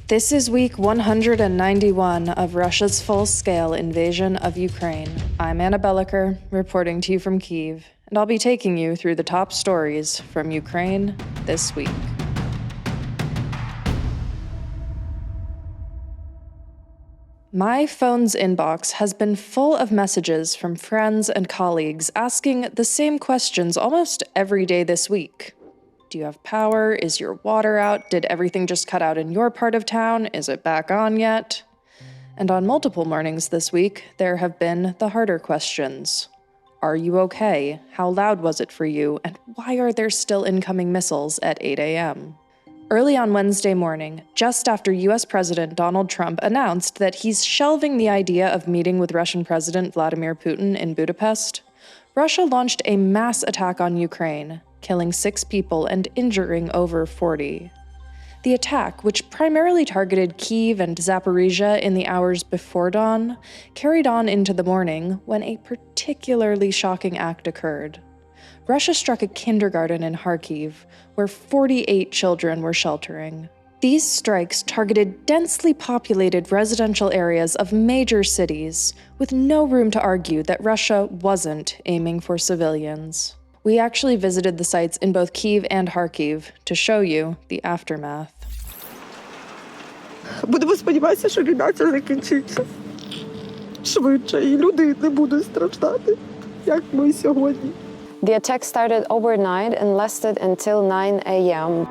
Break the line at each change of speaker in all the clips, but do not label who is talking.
This is week 191 of Russia's full-scale invasion of Ukraine. I'm Belokur, reporting to you from Kyiv, and I'll be taking you through the top stories from Ukraine this week. My phone's inbox has been full of messages from friends and colleagues asking the same questions almost every day this week. Do you have power? Is your water out? Did everything just cut out in your part of town? Is it back on yet? And on multiple mornings this week, there have been the harder questions. Are you okay? How loud was it for you? And why are there still incoming missiles at 8 a.m.? Early on Wednesday morning, just after U.S. President Donald Trump announced that he's shelving the idea of meeting with Russian President Vladimir Putin in Budapest, Russia launched a mass attack on Ukraine, killing 6 people and injuring over 40. The attack, which primarily targeted Kyiv and Zaporizhia in the hours before dawn, carried on into the morning when a particularly shocking act occurred. Russia struck a kindergarten in Kharkiv, where 48 children were sheltering. These strikes targeted densely populated residential areas of major cities, with no room to argue that Russia wasn't aiming for civilians. We actually visited the sites in both Kyiv and Kharkiv to show you the aftermath.
Будемо сподіватися, що війна ця закінчиться швидше, і люди не будуть страждати, як ми сьогодні.
The attack started overnight and lasted until 9 a.m.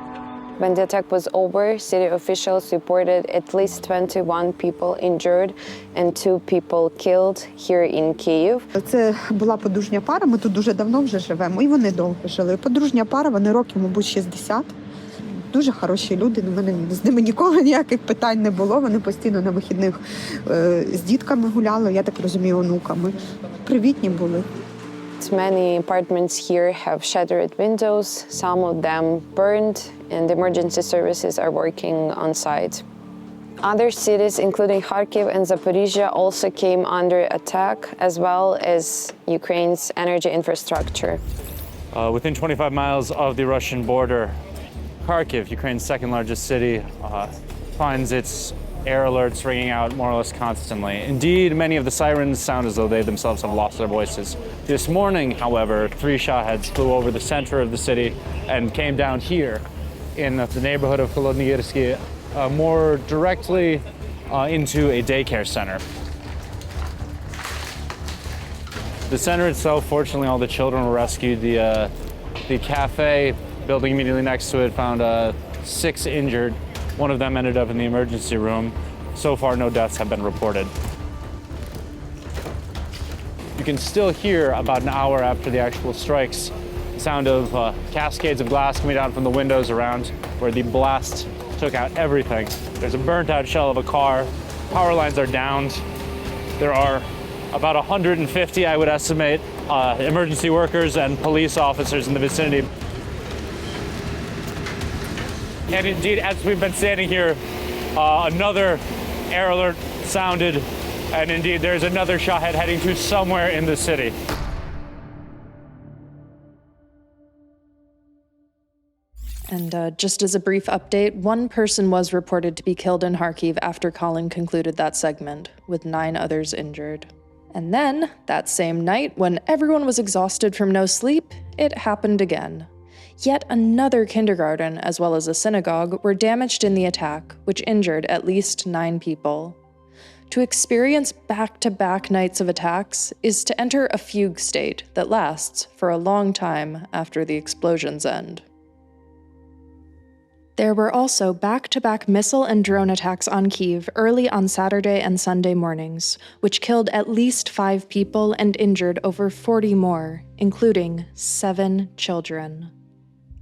When the attack was over, city officials reported at least 21 people injured and 2 people killed here in Kyiv.
Це була подружня пара, ми тут дуже давно вже живемо, і вони довго жили. Подружня пара, вони років, мабуть, 60. Дуже хороші люди, з ними ніколи ніяких питань не було. Вони постійно на вихідних з дітками гуляли, я так розумію, онуками. Привітні були.
Many apartments here have shattered windows, some of them burned, and emergency services are working on site. Other cities, including Kharkiv and Zaporizhia, also came under attack, as well as Ukraine's energy infrastructure.
Within 25 miles of the Russian border, Kharkiv, Ukraine's second largest city, finds its air alerts ringing out more or less constantly. Indeed, many of the sirens sound as though they themselves have lost their voices. This morning, however, 3 Shaheds flew over the center of the city and came down here in the neighborhood of Holodnyirsky, more directly into a daycare center. The center itself, fortunately, all the children were rescued. The cafe building immediately next to it found 6 injured. One of them ended up in the emergency room. So far, no deaths have been reported. You can still hear, about an hour after the actual strikes, the sound of cascades of glass coming down from the windows around where the blast took out everything. There's a burnt out shell of a car. Power lines are downed. There are about 150, I would estimate, emergency workers and police officers in the vicinity. And indeed, as we've been standing here, another air alert sounded, and indeed there's another Shahed heading to somewhere in the city.
And just as a brief update, 1 person was reported to be killed in Kharkiv after Colin concluded that segment, with 9 others injured. And then, that same night, when everyone was exhausted from no sleep, it happened again. Yet another kindergarten, as well as a synagogue, were damaged in the attack, which injured at least 9 people. To experience back-to-back nights of attacks is to enter a fugue state that lasts for a long time after the explosions end. There were also back-to-back missile and drone attacks on Kyiv early on Saturday and Sunday mornings, which killed at least 5 people and injured over 40 more, including 7 children.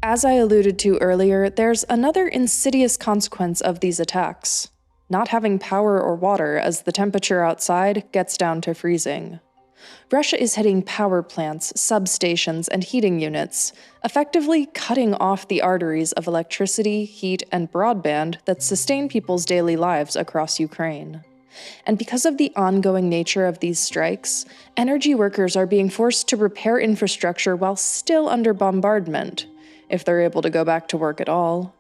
As I alluded to earlier, there's another insidious consequence of these attacks: not having power or water as the temperature outside gets down to freezing. Russia is hitting power plants, substations, and heating units, effectively cutting off the arteries of electricity, heat, and broadband that sustain people's daily lives across Ukraine. And because of the ongoing nature of these strikes, energy workers are being forced to repair infrastructure while still under bombardment, if they're able to go back to work at all.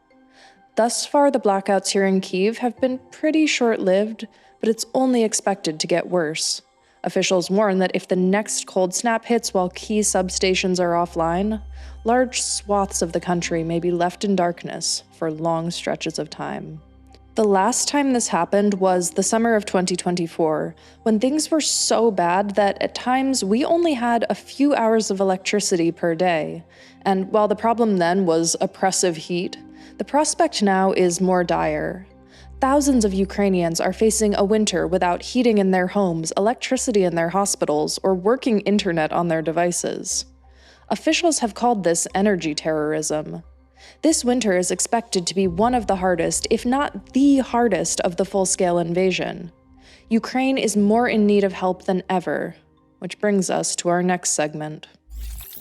Thus far, the blackouts here in Kyiv have been pretty short-lived, but it's only expected to get worse. Officials warn that if the next cold snap hits while key substations are offline, large swaths of the country may be left in darkness for long stretches of time. The last time this happened was the summer of 2024, when things were so bad that at times we only had a few hours of electricity per day. And while the problem then was oppressive heat, the prospect now is more dire. Thousands of Ukrainians are facing a winter without heating in their homes, electricity in their hospitals, or working internet on their devices. Officials have called this energy terrorism. This winter is expected to be one of the hardest, if not the hardest, of the full-scale invasion. Ukraine is more in need of help than ever, which brings us to our next segment.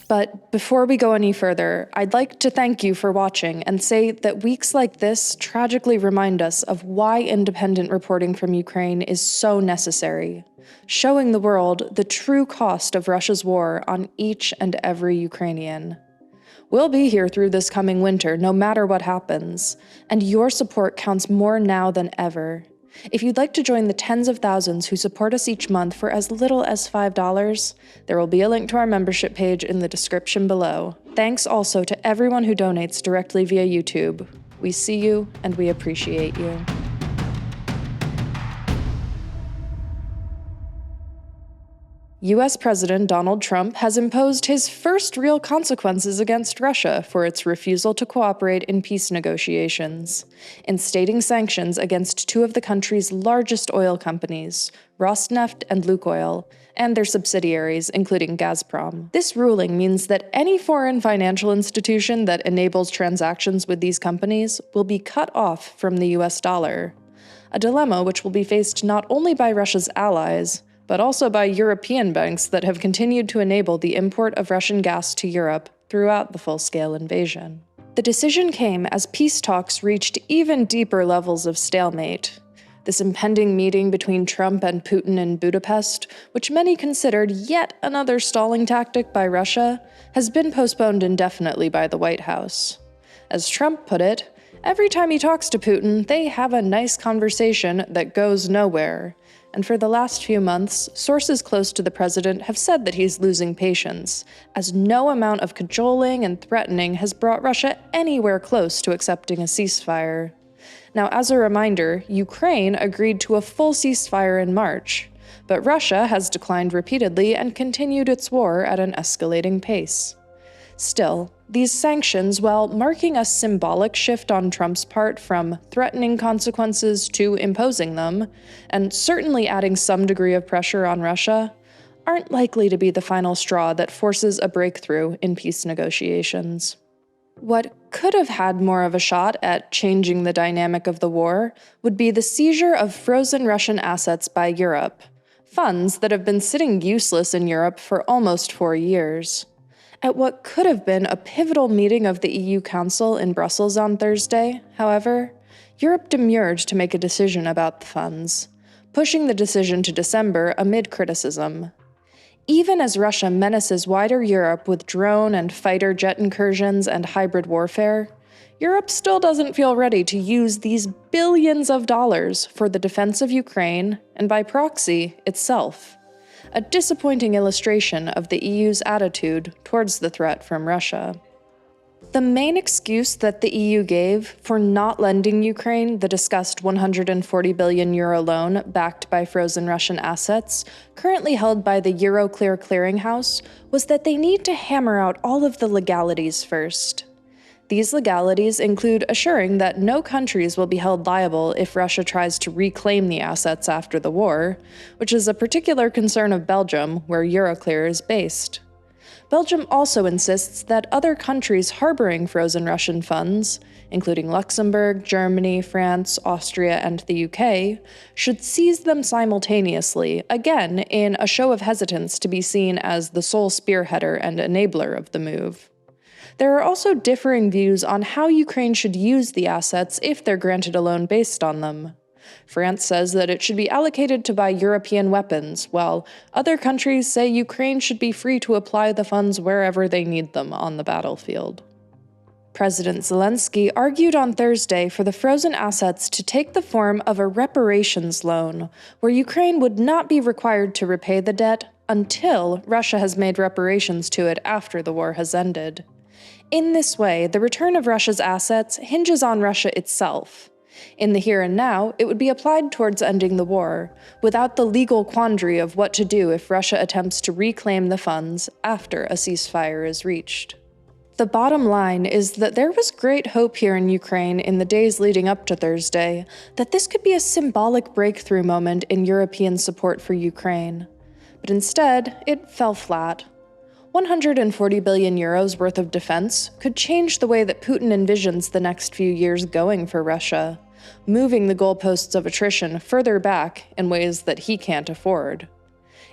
But before we go any further, I'd like to thank you for watching and say that weeks like this tragically remind us of why independent reporting from Ukraine is so necessary, showing the world the true cost of Russia's war on each and every Ukrainian. We'll be here through this coming winter, no matter what happens, and your support counts more now than ever. If you'd like to join the tens of thousands who support us each month for as little as $5, there will be a link to our membership page in the description below. Thanks also to everyone who donates directly via YouTube. We see you, and we appreciate you. US President Donald Trump has imposed his first real consequences against Russia for its refusal to cooperate in peace negotiations, instating sanctions against two of the country's largest oil companies, Rosneft and Lukoil, and their subsidiaries, including Gazprom. This ruling means that any foreign financial institution that enables transactions with these companies will be cut off from the US dollar, a dilemma which will be faced not only by Russia's allies, but also by European banks that have continued to enable the import of Russian gas to Europe throughout the full-scale invasion. The decision came as peace talks reached even deeper levels of stalemate. This impending meeting between Trump and Putin in Budapest, which many considered yet another stalling tactic by Russia, has been postponed indefinitely by the White House. As Trump put it, every time he talks to Putin, they have a nice conversation that goes nowhere. And for the last few months, sources close to the president have said that he's losing patience, as no amount of cajoling and threatening has brought Russia anywhere close to accepting a ceasefire. Now, as a reminder, Ukraine agreed to a full ceasefire in March, but Russia has declined repeatedly and continued its war at an escalating pace. Still, these sanctions, while marking a symbolic shift on Trump's part from threatening consequences to imposing them, and certainly adding some degree of pressure on Russia, aren't likely to be the final straw that forces a breakthrough in peace negotiations. What could have had more of a shot at changing the dynamic of the war would be the seizure of frozen Russian assets by Europe, funds that have been sitting useless in Europe for almost 4 years. At what could have been a pivotal meeting of the EU Council in Brussels on Thursday, however, Europe demurred to make a decision about the funds, pushing the decision to December amid criticism. Even as Russia menaces wider Europe with drone and fighter jet incursions and hybrid warfare, Europe still doesn't feel ready to use these billions of dollars for the defense of Ukraine, and by proxy, itself. A disappointing illustration of the EU's attitude towards the threat from Russia. The main excuse that the EU gave for not lending Ukraine the discussed €140 billion loan backed by frozen Russian assets, currently held by the Euroclear clearinghouse, was that they need to hammer out all of the legalities first. These legalities include assuring that no countries will be held liable if Russia tries to reclaim the assets after the war, which is a particular concern of Belgium, where Euroclear is based. Belgium also insists that other countries harboring frozen Russian funds, including Luxembourg, Germany, France, Austria, and the UK, should seize them simultaneously, again in a show of hesitance to be seen as the sole spearheader and enabler of the move. There are also differing views on how Ukraine should use the assets if they're granted a loan based on them. France says that it should be allocated to buy European weapons, while other countries say Ukraine should be free to apply the funds wherever they need them on the battlefield. President Zelensky argued on Thursday for the frozen assets to take the form of a reparations loan, where Ukraine would not be required to repay the debt until Russia has made reparations to it after the war has ended. In this way, the return of Russia's assets hinges on Russia itself. In the here and now, it would be applied towards ending the war, without the legal quandary of what to do if Russia attempts to reclaim the funds after a ceasefire is reached. The bottom line is that there was great hope here in Ukraine in the days leading up to Thursday that this could be a symbolic breakthrough moment in European support for Ukraine. But instead, it fell flat. 140 billion euros worth of defense could change the way that Putin envisions the next few years going for Russia, moving the goalposts of attrition further back in ways that he can't afford.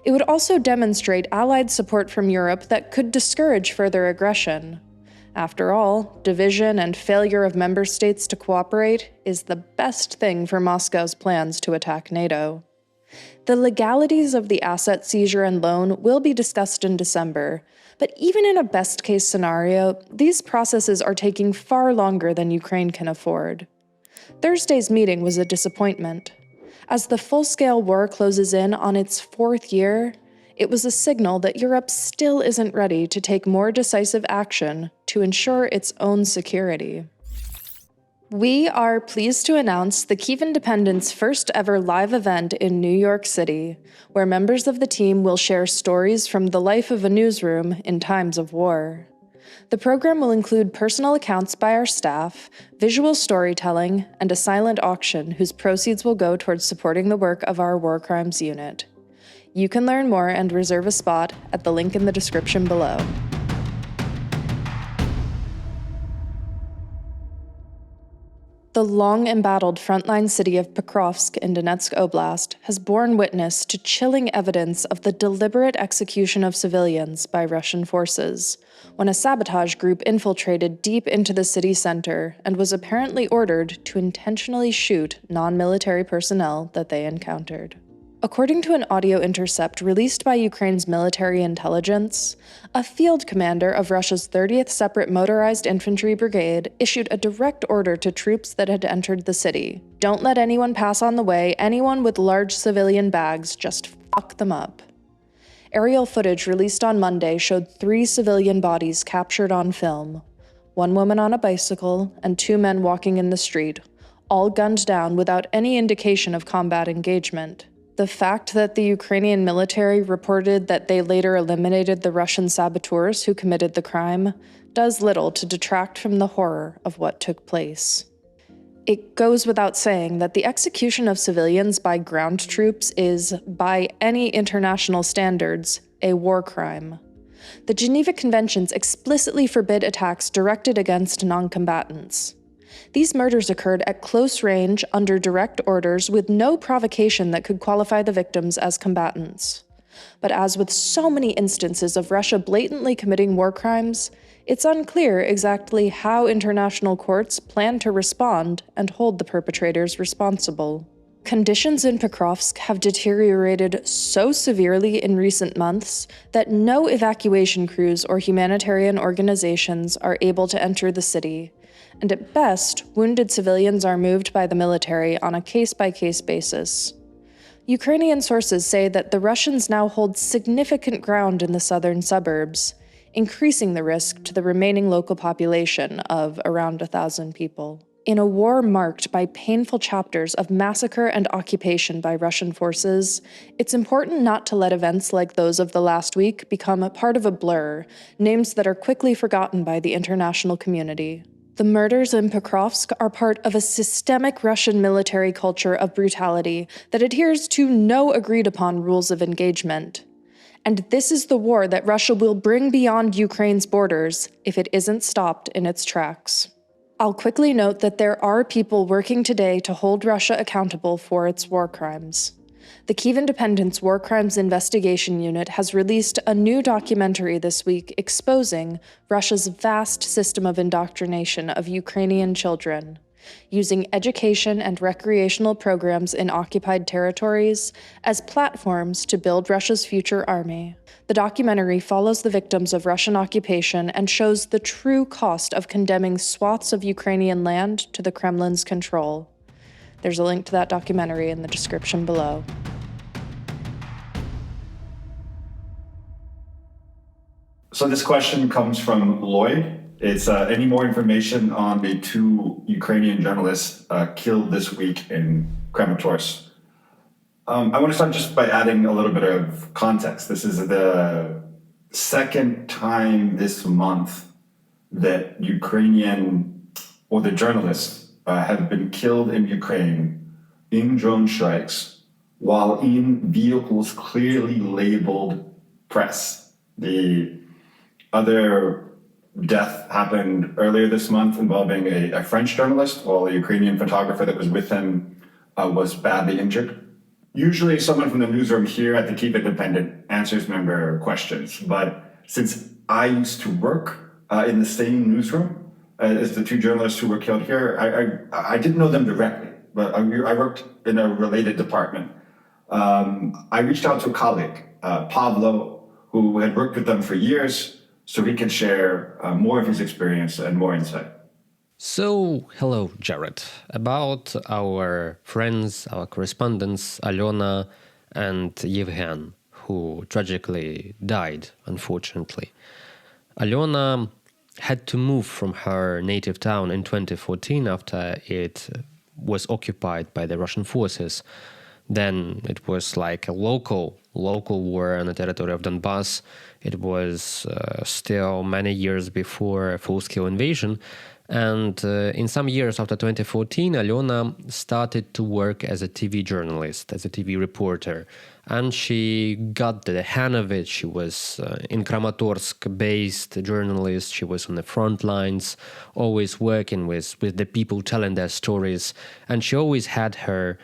It would also demonstrate allied support from Europe that could discourage further aggression. After all, division and failure of member states to cooperate is the best thing for Moscow's plans to attack NATO. The legalities of the asset seizure and loan will be discussed in December, but even in a best-case scenario, these processes are taking far longer than Ukraine can afford. Thursday's meeting was a disappointment. As the full-scale war closes in on its fourth year, it was a signal that Europe still isn't ready to take more decisive action to ensure its own security. We are pleased to announce the Kyiv Independent's first ever live event in New York City, where members of the team will share stories from the life of a newsroom in times of war. The program will include personal accounts by our staff, visual storytelling, and a silent auction whose proceeds will go towards supporting the work of our War Crimes Unit. You can learn more and reserve a spot at the link in the description below. The long embattled frontline city of Pokrovsk in Donetsk Oblast has borne witness to chilling evidence of the deliberate execution of civilians by Russian forces, when a sabotage group infiltrated deep into the city center and was apparently ordered to intentionally shoot non-military personnel that they encountered. According to an audio intercept released by Ukraine's military intelligence, a field commander of Russia's 30th Separate Motorized Infantry Brigade issued a direct order to troops that had entered the city. Don't let anyone pass on the way. Anyone with large civilian bags, just fuck them up. Aerial footage released on Monday showed 3 civilian bodies captured on film. 1 woman on a bicycle and 2 men walking in the street, all gunned down without any indication of combat engagement. The fact that the Ukrainian military reported that they later eliminated the Russian saboteurs who committed the crime does little to detract from the horror of what took place. It goes without saying that the execution of civilians by ground troops is, by any international standards, a war crime. The Geneva Conventions explicitly forbid attacks directed against non-combatants. These murders occurred at close range, under direct orders, with no provocation that could qualify the victims as combatants. But as with so many instances of Russia blatantly committing war crimes, it's unclear exactly how international courts plan to respond and hold the perpetrators responsible. Conditions in Pokrovsk have deteriorated so severely in recent months that no evacuation crews or humanitarian organizations are able to enter the city, and at best, wounded civilians are moved by the military on a case-by-case basis. Ukrainian sources say that the Russians now hold significant ground in the southern suburbs, increasing the risk to the remaining local population of around 1,000 people. In a war marked by painful chapters of massacre and occupation by Russian forces, it's important not to let events like those of the last week become a part of a blur, names that are quickly forgotten by the international community. The murders in Pokrovsk are part of a systemic Russian military culture of brutality that adheres to no agreed-upon rules of engagement. And this is the war that Russia will bring beyond Ukraine's borders if it isn't stopped in its tracks. I'll quickly note that there are people working today to hold Russia accountable for its war crimes. The Kyiv Independent's War Crimes Investigation Unit has released a new documentary this week exposing Russia's vast system of indoctrination of Ukrainian children. using education and recreational programs in occupied territories as platforms to build Russia's future army. The documentary follows the victims of Russian occupation and shows the true cost of condemning swaths of Ukrainian land to the Kremlin's control. There's a link to that documentary in the description below.
So this question comes from Lloyd. It's any more information on the 2 Ukrainian journalists killed this week in Kramatorsk? I want to start just by adding a little bit of context. This is the second time this month that Ukrainian, or the journalists, have been killed in Ukraine in drone strikes while in vehicles clearly labeled press. The other death happened earlier this month involving a French journalist, while a Ukrainian photographer that was with him was badly injured. Usually someone from the newsroom here at the Kyiv Independent answers member questions, but since I used to work in the same newsroom as the 2 journalists who were killed here, I didn't know them directly, but I worked in a related department. I reached out to a colleague, Pavlo, who had worked with them for years, so he can share more of his experience and more insight.
So, hello, Jared. About our friends, our correspondents, Alona and Yevhen, who tragically died, unfortunately. Alona had to move from her native town in 2014 after it was occupied by the Russian forces. Then it was like a local war on the territory of Donbass. It was still many years before a full-scale invasion. And in some years after 2014, Alona started to work as a TV journalist, as a TV reporter. And she got the hang of it. She was in Kramatorsk-based journalist. She was on the front lines, always working with the people telling their stories. And she always had her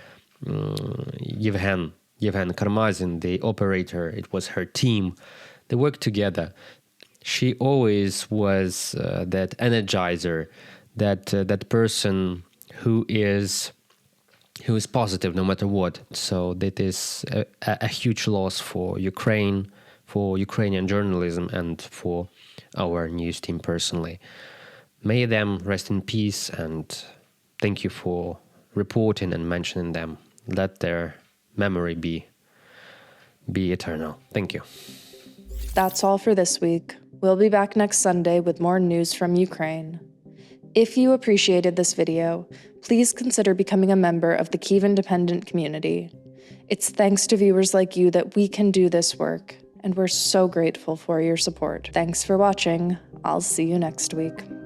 Yevhen Karmazin, the operator. It was her team. They worked together. She always was that energizer, that person who is positive no matter what. So that is a huge loss for Ukraine, for Ukrainian journalism, and for our news team personally. May them rest in peace, and thank you for reporting and mentioning them. Let their memory be eternal. Thank you.
That's all for this week. We'll be back next Sunday with more news from Ukraine. If you appreciated this video, please consider becoming a member of the Kyiv Independent community. It's thanks to viewers like you that we can do this work, and we're so grateful for your support. Thanks for watching. I'll see you next week.